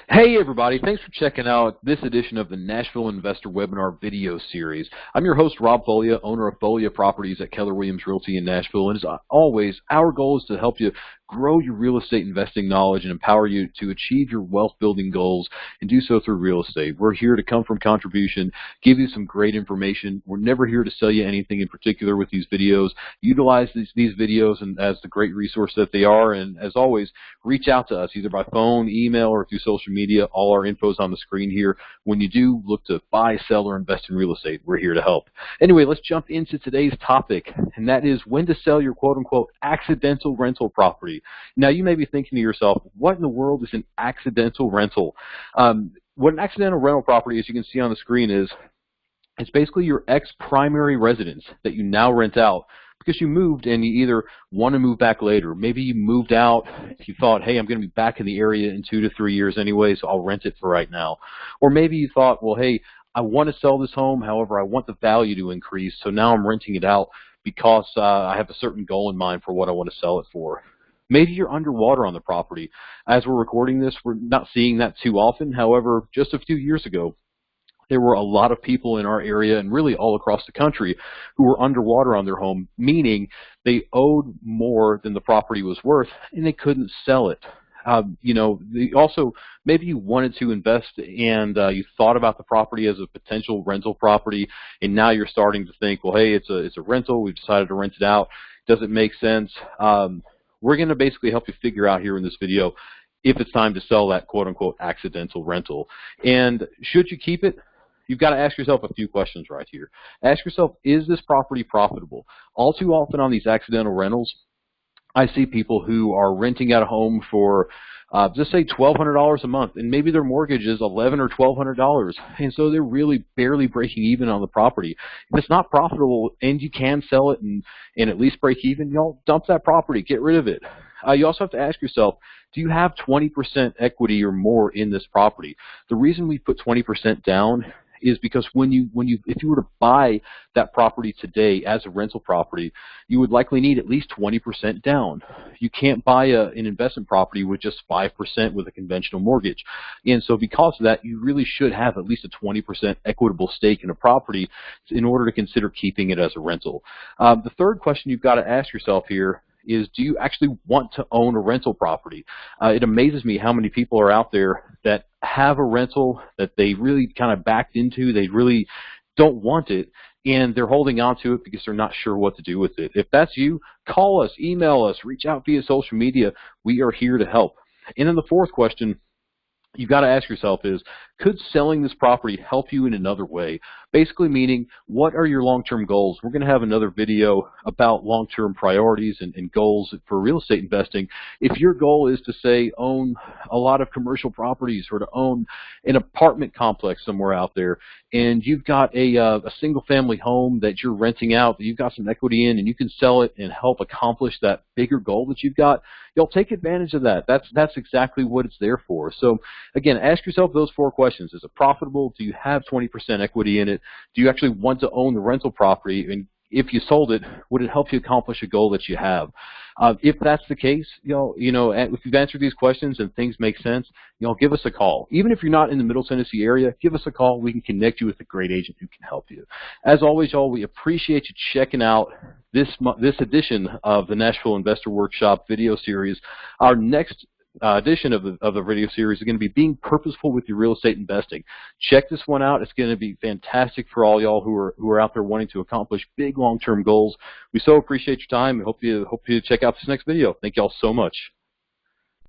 Hey everybody, thanks for checking out this edition of the Nashville Investor Webinar video series. I'm your host Rob Foglia, owner of Foglia Properties at Keller Williams Realty in Nashville, and as always, our goal is to help you grow your real estate investing knowledge and empower you to achieve your wealth building goals and do so through real estate. We're here to come from contribution, give you some great information. We're never here to sell you anything in particular with these videos. Utilize these videos and as the great resource that they are, and as always, reach out to us either by phone, email, or through social media. All our info is on the screen here. When you do look to buy, sell, or invest in real estate, we're here to help. Anyway, let's jump into today's topic, and that is when to sell your quote-unquote accidental rental property. Now, you may be thinking to yourself, what in the world is an accidental rental? What an accidental rental property, as you can see on the screen, is it's basically your ex-primary residence that you now rent out because you moved and you either want to move back later. Maybe you moved out, you thought, hey, I'm going to be back in the area in 2 to 3 years anyway, so I'll rent it for right now. Or maybe you thought, well, hey, I want to sell this home, however, I want the value to increase, so now I'm renting it out because I have a certain goal in mind for what I want to sell it for. Maybe you're underwater on the property. As we're recording this, we're not seeing that too often. However, just a few years ago, there were a lot of people in our area and really all across the country who were underwater on their home, meaning they owed more than the property was worth and they couldn't sell it. Also, maybe you wanted to invest and you thought about the property as a potential rental property, and now you're starting to think, well, hey, it's a rental. We've decided to rent it out. Does it make sense? We're going to basically help you figure out here in this video if it's time to sell that quote-unquote accidental rental. And should you keep it? You've got to ask yourself a few questions right here. Ask yourself, is this property profitable? All too often on these accidental rentals, I see people who are renting out a home for, just say $1,200 a month, and maybe their mortgage is $1,100 or $1,200, and so they're really barely breaking even on the property. If it's not profitable and you can sell it and at least break even, dump that property, get rid of it. You also have to ask yourself, do you have 20% equity or more in this property? The reason we put 20% down is because if you were to buy that property today as a rental property, you would likely need at least 20% down. You can't buy an investment property with just 5% with a conventional mortgage. And so because of that, you really should have at least a 20% equitable stake in a property in order to consider keeping it as a rental. The third question you've got to ask yourself here is, do you actually want to own a rental property? It amazes me how many people are out there that have a rental that they really kind of backed into. They really don't want it, and they're holding on to it because they're not sure what to do with it. If that's you, call us, email us, reach out via social media. We are here to help. And then the fourth question you've got to ask yourself is, could selling this property help you in another way? Basically meaning, what are your long-term goals? We're going to have another video about long-term priorities and goals for real estate investing. If your goal is to, say, own a lot of commercial properties or to own an apartment complex somewhere out there, and you've got a single-family home that you're renting out, that you've got some equity in, and you can sell it and help accomplish that bigger goal that you've got, you'll take advantage of that. That's exactly what it's there for. So, again, ask yourself those 4 questions. Is it profitable? Do you have 20% equity in it? Do you actually want to own the rental property? And if you sold it, would it help you accomplish a goal that you have? If that's the case, if you've answered these questions and things make sense, give us a call. Even if you're not in the Middle Tennessee area, give us a call. We can connect you with a great agent who can help you. As always, y'all, we appreciate you checking out this edition of the Nashville Investor Workshop video series. Our next edition of the video series is going to be being purposeful with your real estate investing. Check this one out. It's going to be fantastic for all y'all who are out there wanting to accomplish big long-term goals. We so appreciate your time. I hope you check out this next video. Thank y'all so much.